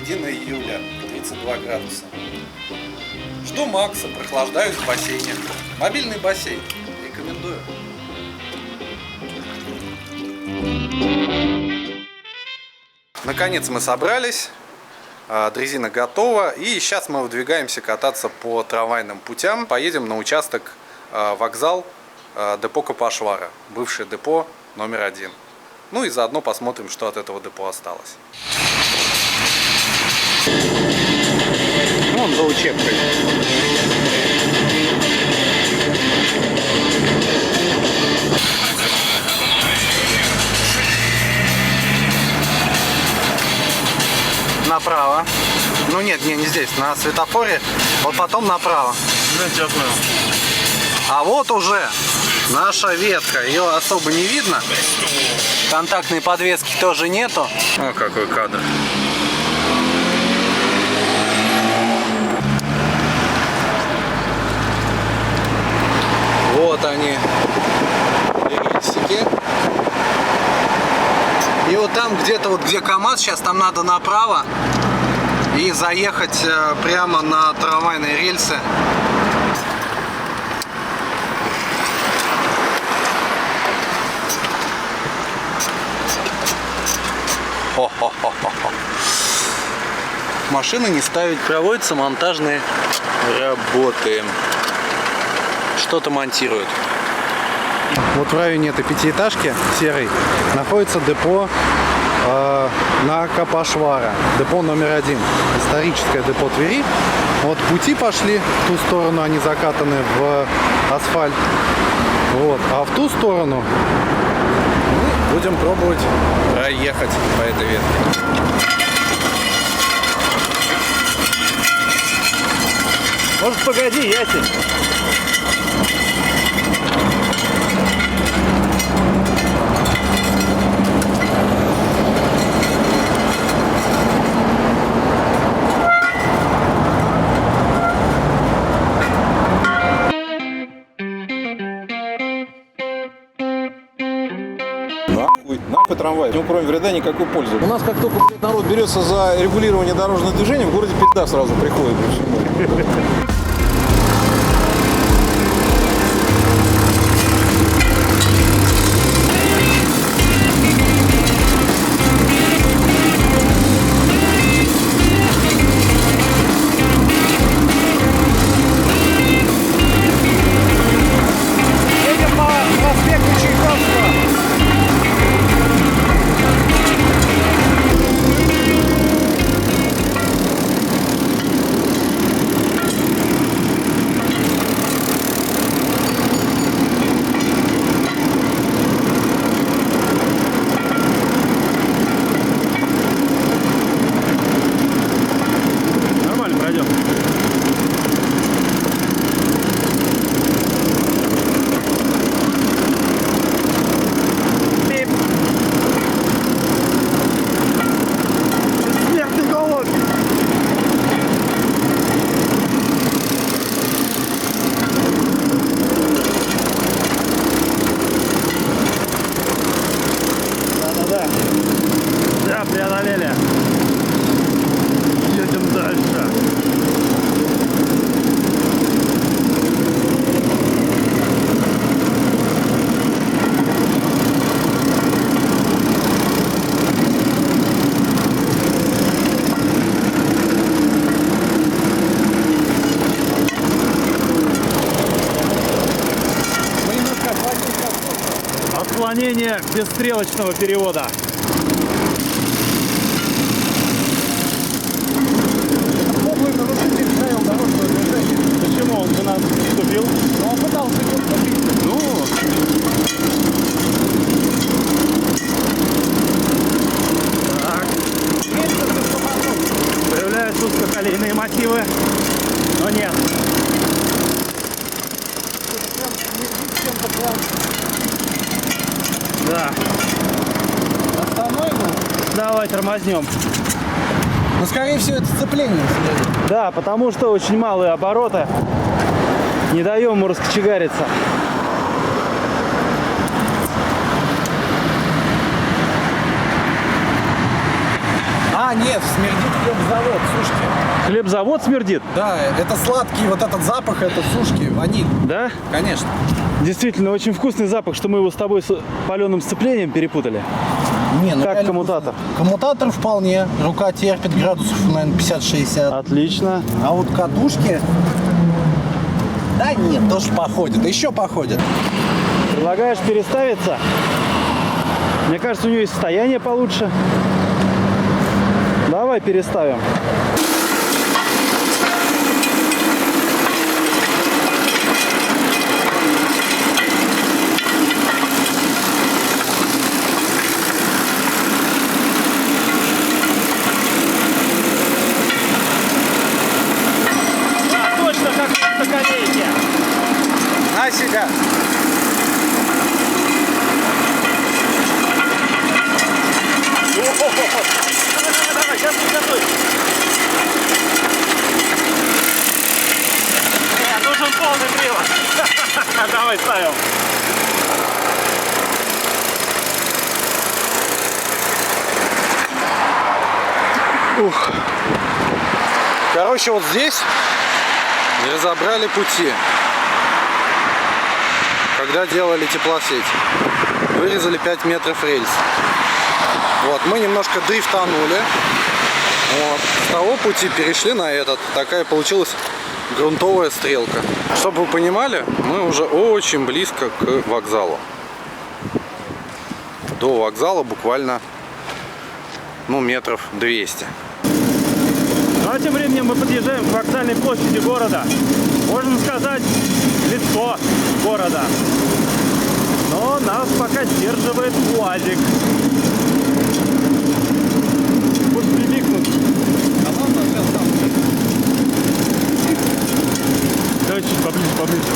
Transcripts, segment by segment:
середина июля, 32 градуса. Жду Макса, прохлаждаюсь в бассейне. Мобильный бассейн. Рекомендую. Наконец мы собрались. Дрезина готова. И сейчас мы выдвигаемся кататься по трамвайным путям. Поедем на участок вокзал депо Капашвара. Бывшее депо номер 1. Ну и заодно посмотрим, что от этого депо осталось. Вон за учебкой. Направо. Ну нет, не здесь, на светофоре. Вот потом направо. Да, я понял. А вот уже наша ветка. Ее особо не видно. Контактной подвески тоже нету. О, какой кадр. Вот они, рельсики. И вот там где-то, вот где КамАЗ, сейчас там надо направо и заехать прямо на трамвайные рельсы. Хо-хо-хо-хо. Машины не ставить. Проводятся монтажные работы. Что-то монтируют. Вот в районе этой пятиэтажки серой находится депо на Капашвара. Депо номер 1. Историческое депо Твери. Вот пути пошли в ту сторону, они закатаны в асфальт. Вот. А в ту сторону мы будем пробовать проехать по этой ветке. Может, погоди, Ясень. Нахуй трамвай. Ну, кроме вреда, никакой пользы. У нас как только народ берется за регулирование дорожного движения, в городе пизда сразу приходит. Едем по проспекту Чайковского. Нормально пройдем. Смертный голод. Да-да-да. Да, преодолели. Едем дальше. Отклонение без стрелочного перевода. Подлый нарушитель правил дорожного движения. Почему он за нас вступил? Но он пытался его вступить. Ну, так. Появляются узкоколейные мотивы, но нет. Да. Остановим? Давай тормознем. Ну, скорее всего, это сцепление. Да, потому что очень малые обороты. Не даем ему раскочегариться. А, нет, смердит хлебзавод, слушайте. Хлебзавод смердит? Да, это сладкий, вот этот запах, это сушки, ваниль. Да? Конечно. Действительно, очень вкусный запах, что мы его с тобой с паленым сцеплением перепутали. Не, ну Как реально коммутатор? вкусно. Коммутатор вполне. Рука терпит градусов, наверное, 50-60. Отлично. А вот катушки... Да нет, тоже походит. Еще походит. Предлагаешь переставиться? Мне кажется, у нее и состояние получше. Давай переставим. Да, точно как на колейке. Нафига! Давай, газуй. Нужен полный привод. Давай, ставим. Ух. Короче, вот здесь разобрали пути. Когда делали теплосеть. Вырезали 5 метров рельс. Вот, мы немножко дрифтанули. Вот. С того пути перешли на этот. Такая получилась грунтовая стрелка. Чтобы вы понимали, мы уже очень близко к вокзалу. До вокзала буквально, ну, метров 200. Ну а тем временем мы подъезжаем к вокзальной площади города. Можно сказать, лицо города. Но нас пока сдерживает УАЗик. Может прилипнуть. Давай чуть поближе.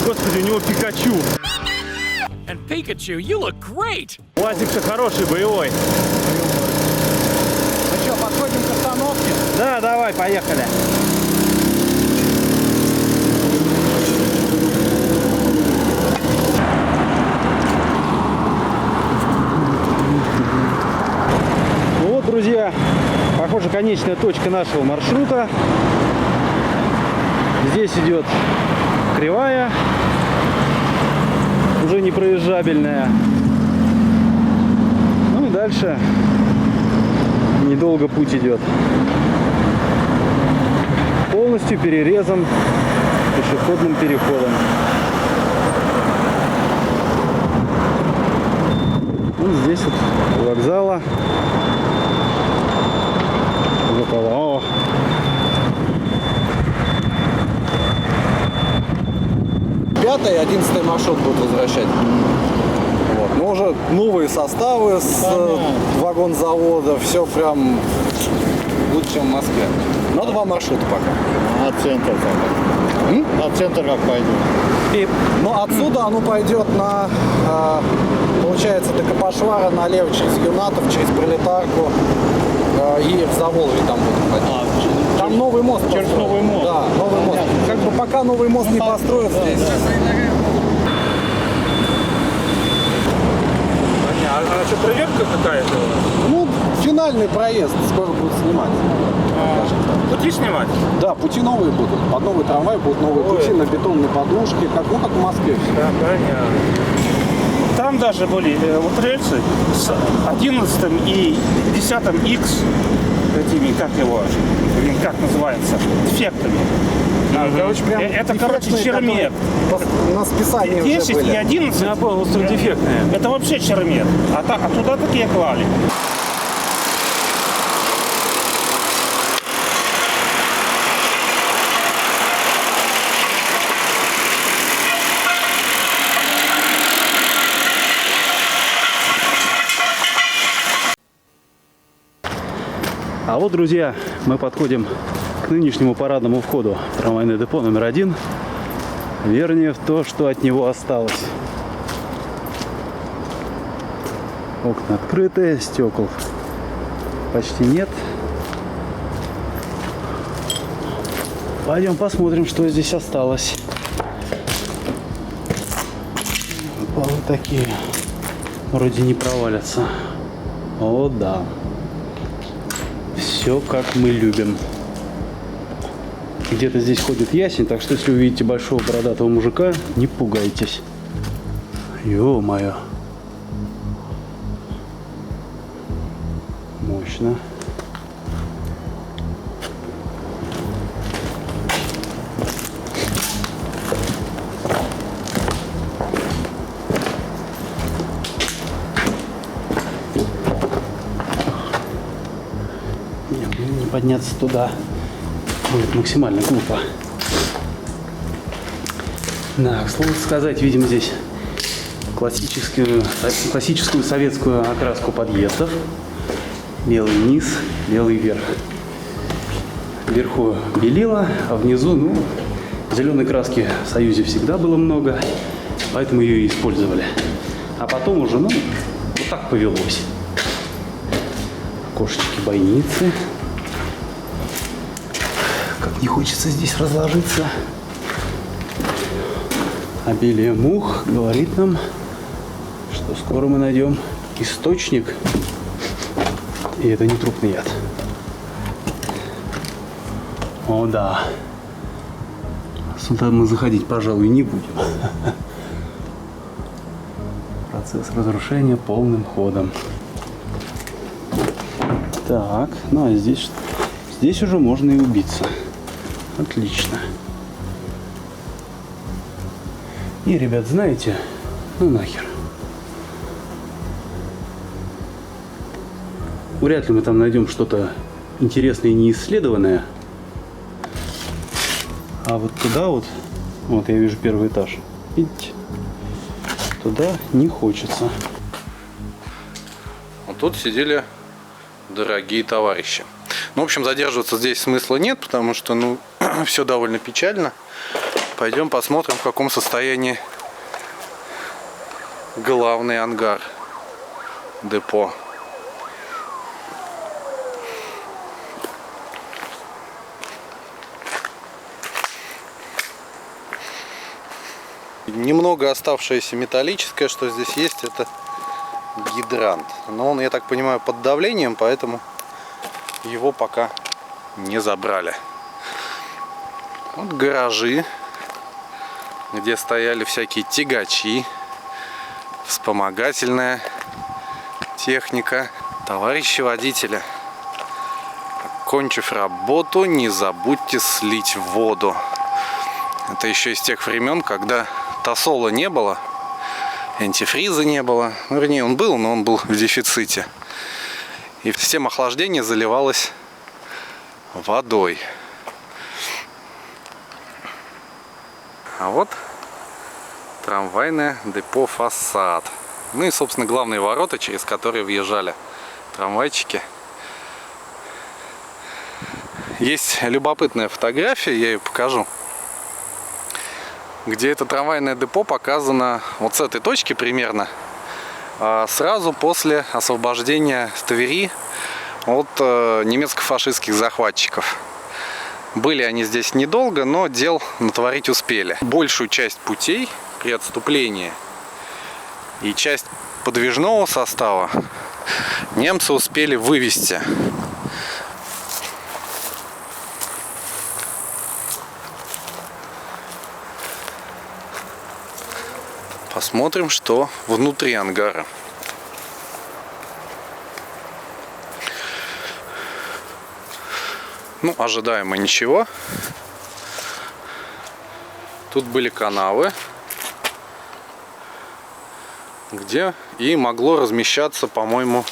Господи, у него Пикачу. And Pikachu, you look great! УАЗик-то хороший, боевой. Ну что, подходим к остановке? Да, давай, поехали. Ну вот, друзья, похоже, конечная точка нашего маршрута. Здесь идет кривая, уже непроезжабельная. Ну и дальше недолго путь идет. Полностью перерезан пешеходным переходом. Вот здесь вот у вокзала. О. Пятый и 11 маршрут будут возвращать. Вот. Но уже новые составы с вагонзавода. Все прям лучше, чем в Москве. Но 2 маршрута пока. А центр как? А центр как пойдет? Но отсюда оно пойдет на, получается, до Капошвара налево через Юнатов, через Пролетарку и в Заволжье там будет ходить. Там новый мост. Через построен. новый мост. Да, новый мост. Как бы пока новый мост не построят здесь. А что, проверка какая-то? Ну, финальный проезд скоро будут снимать. Пути снимать? Да, пути новые будут. Под новый трамвай будут новые пути на бетонной подушке, как в Москве. Да, понятно. Там даже были вот рельсы с 11 и 10 X этими, как его, блин, как называется, дефектами. Короче, прям Это, короче, дефектные, чермет. которые на списании уже 10 были. и 11 Я понял, дефектные. это вообще чермет. А туда такие клали. А вот, друзья, мы подходим к нынешнему парадному входу в трамвайное депо номер 1. Вернее, в то, что от него осталось. Окна открыты, стекол почти нет. Пойдем посмотрим, что здесь осталось. Полы такие вроде не провалятся. О, да. Все как мы любим. Где-то здесь ходит ясень, так что если увидите большого бородатого мужика, не пугайтесь. Ё-моё. Мощно. Не подняться туда будет максимально глупо. Да, к слову сказать, видим здесь классическую советскую окраску подъездов. Белый низ, белый верх. Вверху белила, а внизу, ну, зеленой краски в Союзе всегда было много, поэтому ее и использовали. А потом уже, ну, вот так повелось. Окошечки бойницы. Как не хочется здесь разложиться. Обилие мух говорит нам, что скоро мы найдем источник. И это не трупный яд. О, да. Сюда мы заходить, пожалуй, не будем. Процесс разрушения полным ходом. Так, ну а здесь что? Здесь уже можно и убиться. Отлично. И, ребят, знаете, ну нахер. Вряд ли мы там найдем что-то интересное и неисследованное. А вот туда вот я вижу первый этаж. Видите? Туда не хочется. Вот тут сидели дорогие товарищи. Ну, в общем, задерживаться здесь смысла нет, потому что, ну, все довольно печально. Пойдем посмотрим, в каком состоянии главный ангар депо. Немного оставшееся металлическое, что здесь есть, это гидрант. Но он, я так понимаю, под давлением, поэтому его пока не забрали. Вот гаражи, где стояли всякие тягачи, вспомогательная техника. Товарищи водители, окончив работу, не забудьте слить воду. Это еще из тех времен, когда тосола не было, антифриза не было. Ну, вернее, он был, но он был в дефиците. И система охлаждения заливалась водой. А вот трамвайное депо «Фасад». Ну и, собственно, главные ворота, через которые въезжали трамвайчики. Есть любопытная фотография, я ее покажу, где это трамвайное депо показано вот с этой точки примерно, сразу после освобождения Твери от немецко-фашистских захватчиков. Были они здесь недолго, но дел натворить успели. Большую часть путей при отступлении и часть подвижного состава немцы успели вывести. Посмотрим, что внутри ангара. Ну, ожидаемо ничего. Тут были канавы, где и могло размещаться, по-моему,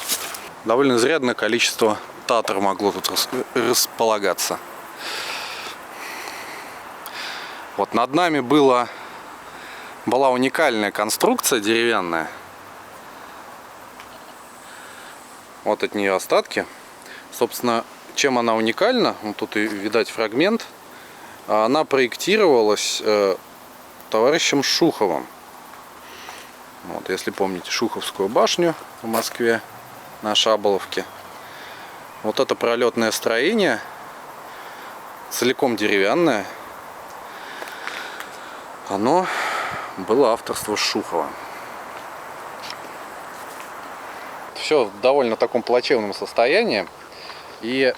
довольно изрядное количество татар могло тут располагаться. Вот над нами была уникальная конструкция деревянная. Вот от нее остатки. Собственно, чем она уникальна, вот тут и видать фрагмент, она проектировалась товарищем Шуховым. Вот, если помните Шуховскую башню в Москве на Шаболовке, вот это пролетное строение, целиком деревянное, оно было авторство Шухова. все в довольно таком плачевном состоянии. И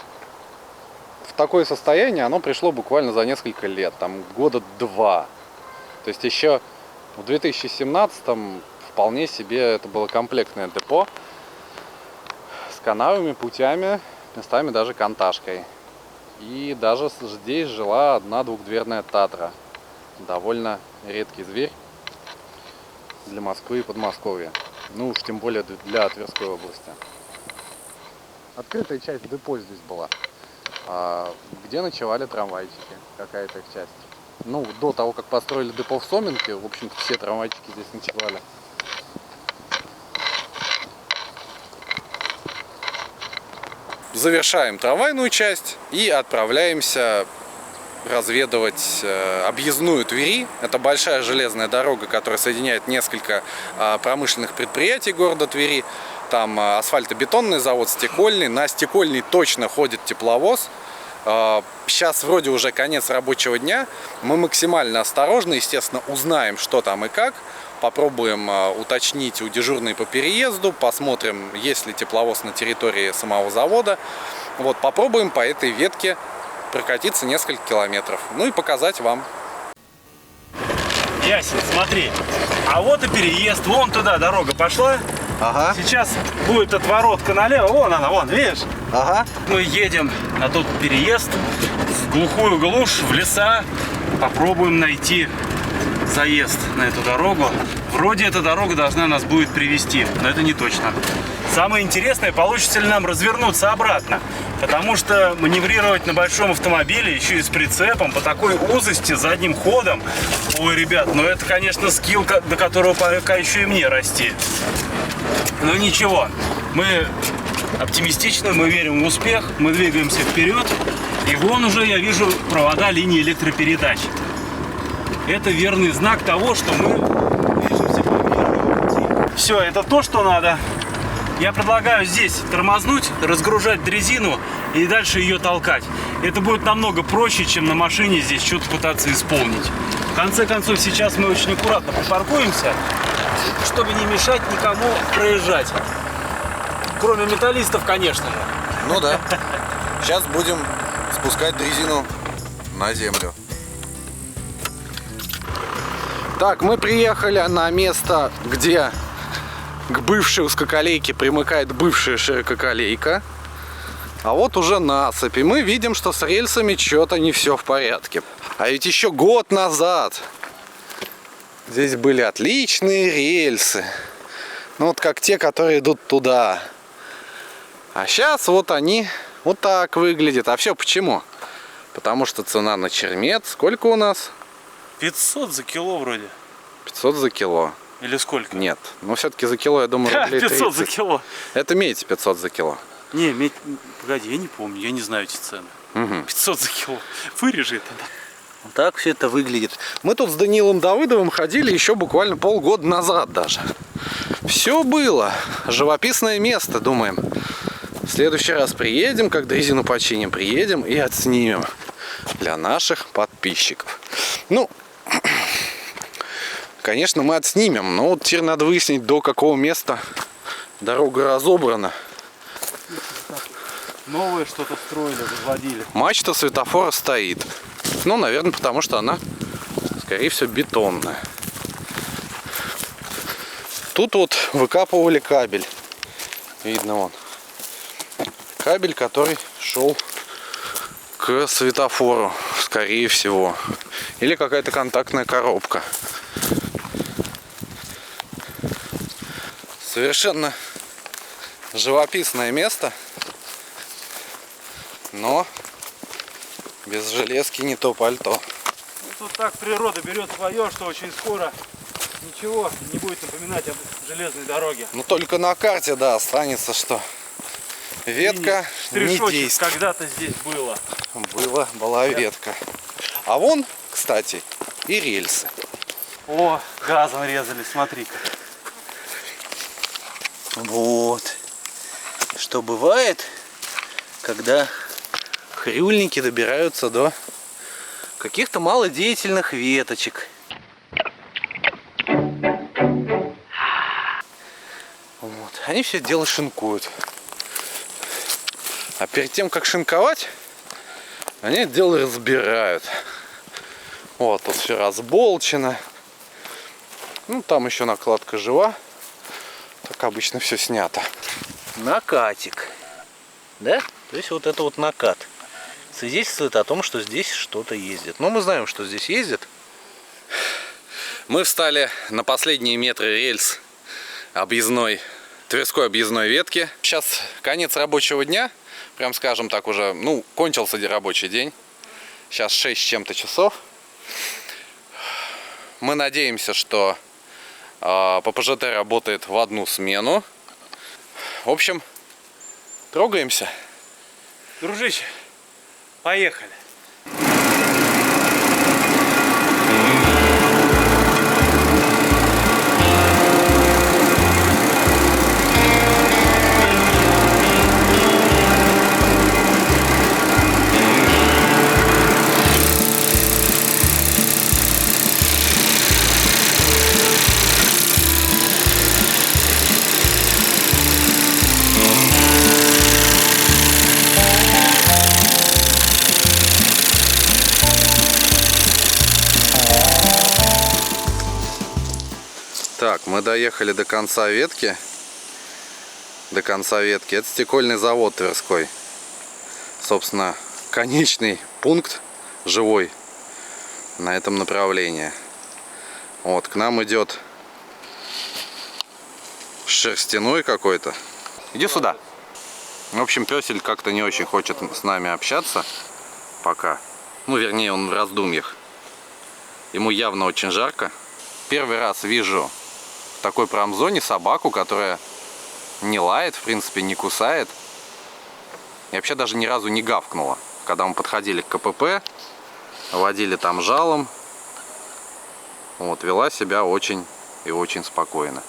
в такое состояние оно пришло буквально за несколько лет, там года 2. То есть еще в 2017-м вполне себе это было комплектное депо с канавами, путями, местами даже контажкой. И даже здесь жила одна двухдверная Татра. Довольно редкий зверь для Москвы и Подмосковья. Ну уж тем более для Тверской области. Открытая часть депо здесь была, где ночевали трамвайчики, какая-то их часть. Ну, до того, как построили депо в Соменке, в общем-то, все трамвайчики здесь ночевали. Завершаем трамвайную часть и отправляемся разведывать объездную Твери. Это большая железная дорога, которая соединяет несколько промышленных предприятий города Твери. Там асфальтобетонный завод, стекольный. На стекольный точно ходит тепловоз. Сейчас вроде уже конец рабочего дня. Мы максимально осторожно, естественно, узнаем, что там и как. Попробуем уточнить у дежурной по переезду. Посмотрим, есть ли тепловоз на территории самого завода. Вот, попробуем по этой ветке прокатиться несколько километров. Ну и показать вам. Ясен, смотри. А вот и переезд. Вон туда дорога пошла. Ага. Сейчас будет отворотка налево. Вон она, вон, видишь? Ага. Мы едем на тот переезд в глухую глушь, в леса. Попробуем найти заезд на эту дорогу. Вроде эта дорога должна нас будет привести, но это не точно. Самое интересное, получится ли нам развернуться обратно. Потому что маневрировать на большом автомобиле, еще и с прицепом, по такой узости, задним ходом. Ой, ребят, ну это, конечно, скилл, до которого пока еще и мне расти. Но ничего, мы оптимистичны, мы верим в успех, мы двигаемся вперед. И вон уже я вижу провода линии электропередач. Это верный знак того, что мы движемся по верному пути. Все, это то, что надо. Я предлагаю здесь тормознуть, разгружать дрезину и дальше ее толкать. Это будет намного проще, чем на машине здесь что-то пытаться исполнить. В конце концов, сейчас мы очень аккуратно припаркуемся, чтобы не мешать никому проезжать. Кроме металлистов, конечно же. Ну да. Сейчас будем спускать дрезину на землю. Так, мы приехали на место, где к бывшей узкоколейке примыкает бывшая ширококолейка. А вот уже насыпь. И мы видим, что с рельсами что-то не все в порядке. А ведь еще год назад здесь были отличные рельсы. Ну вот как те, которые идут туда. А сейчас вот они вот так выглядят. А все почему? Потому что цена на чермет. Сколько у нас? 500 за кило вроде. 500 за кило. Или сколько? Нет. Но все-таки за кило, я думаю, рублей 30. 500 за кило. Это медь 500 за кило. Не, медь... Погоди, я не помню, я не знаю эти цены. 500 за кило. Вырежи это. Вот так все это выглядит. Мы тут с Данилом Давыдовым ходили еще буквально полгода назад даже. Все было. Живописное место, думаем. В следующий раз приедем, как дрезину починим, приедем и отснимем для наших подписчиков. Ну, конечно, мы отснимем, но вот теперь надо выяснить, до какого места дорога разобрана. Новое что-то строили, возводили. Мачта светофора стоит. Ну, наверное, потому что она, скорее всего, бетонная. Тут вот выкапывали кабель. Видно вон. Кабель, который шел к светофору, скорее всего. Или какая-то контактная коробка. Совершенно живописное место. Но без железки не то пальто. Ну, тут так природа берет свое, что очень скоро ничего не будет напоминать об железной дороге. Ну только на карте, да, останется, что ветка не действует. Когда-то здесь было. Была ветка. А вон, кстати, и рельсы. О, газом резали, смотри-ка. Вот. Что бывает, когда хрюльники добираются до каких-то малодеятельных веточек. Вот. они все дело шинкуют. А перед тем, как шинковать, они это дело разбирают. Вот, тут все разболчено. Ну, там еще накладка жива. Так обычно все снято. Накатик. Да? То есть вот это вот накат. Свидетельствует о том, что здесь что-то ездит. Но мы знаем, что здесь ездит. Мы встали на последние метры рельс объездной, Тверской объездной ветки. Сейчас конец рабочего дня. Прям скажем так уже, ну, кончился рабочий день. Сейчас 6 с чем-то часов. Мы надеемся, что ППЖТ работает в одну смену. В общем, трогаемся. Дружище, поехали. Так, мы доехали до конца ветки. До конца ветки. Это стекольный завод Тверской. Собственно, конечный пункт живой на этом направлении. Вот, к нам идет шерстяной какой-то. Иди сюда. В общем, пёсель как-то не очень хочет с нами общаться пока. Ну, вернее, он в раздумьях. Ему явно очень жарко. Первый раз вижу в такой промзоне собаку, которая не лает, в принципе, не кусает. И вообще даже ни разу не гавкнула. Когда мы подходили к КПП, водили там жалом, вот, вела себя очень и очень спокойно.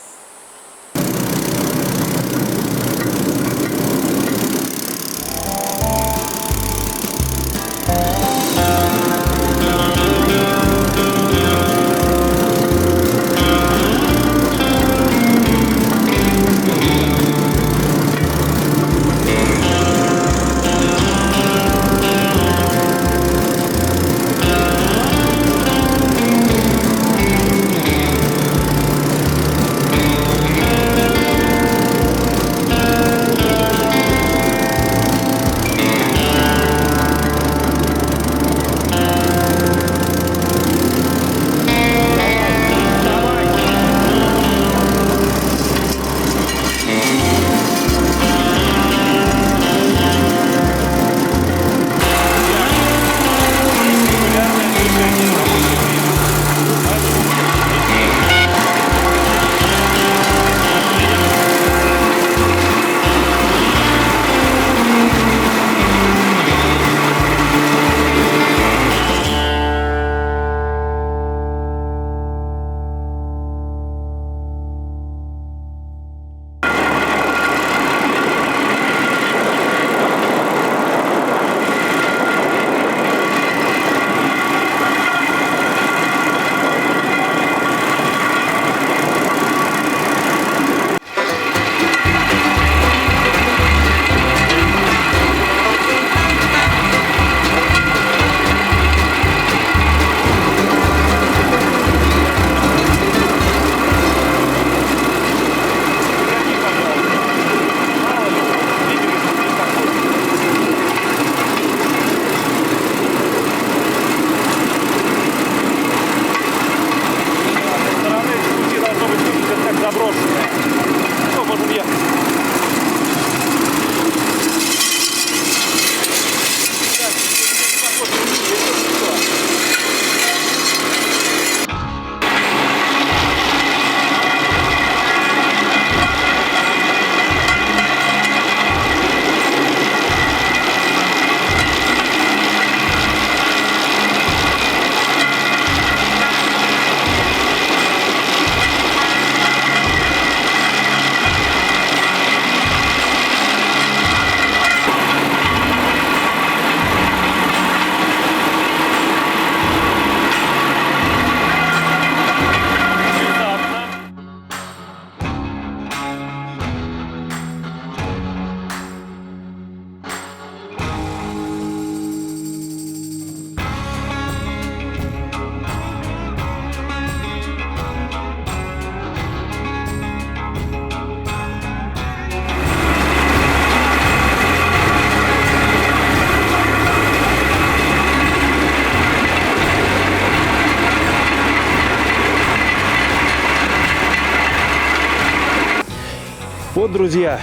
Вот, друзья,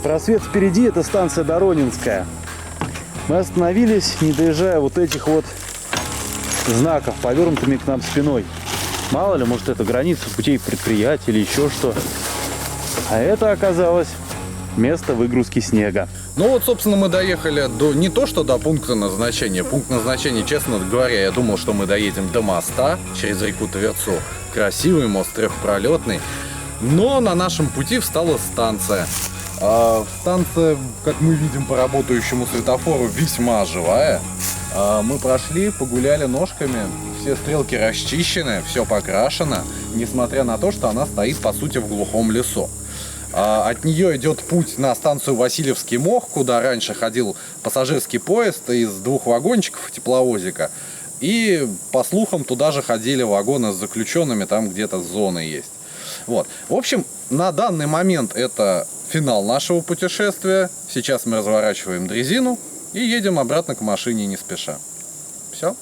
просвет впереди, это станция Доронинская. Мы остановились, не доезжая вот этих вот знаков, повернутыми к нам спиной. Мало ли, может, это граница путей предприятий или еще что. А это оказалось место выгрузки снега. Ну вот, собственно, мы доехали до не то что до пункта назначения. Пункт назначения, честно говоря, я думал, что мы доедем до моста через реку Тверцу. Красивый мост, трехпролетный. Но на нашем пути встала станция. Станция, как мы видим по работающему светофору, весьма живая. Мы прошли, погуляли ножками, все стрелки расчищены, все покрашено, несмотря на то, что она стоит, по сути, в глухом лесу. От нее идет путь на станцию Васильевский мох, куда раньше ходил пассажирский поезд из 2 вагончиков тепловозика. И, по слухам, туда же ходили вагоны с заключенными, там где-то зоны есть. Вот. В общем, на данный момент это финал нашего путешествия. Сейчас мы разворачиваем дрезину и едем обратно к машине не спеша. Все.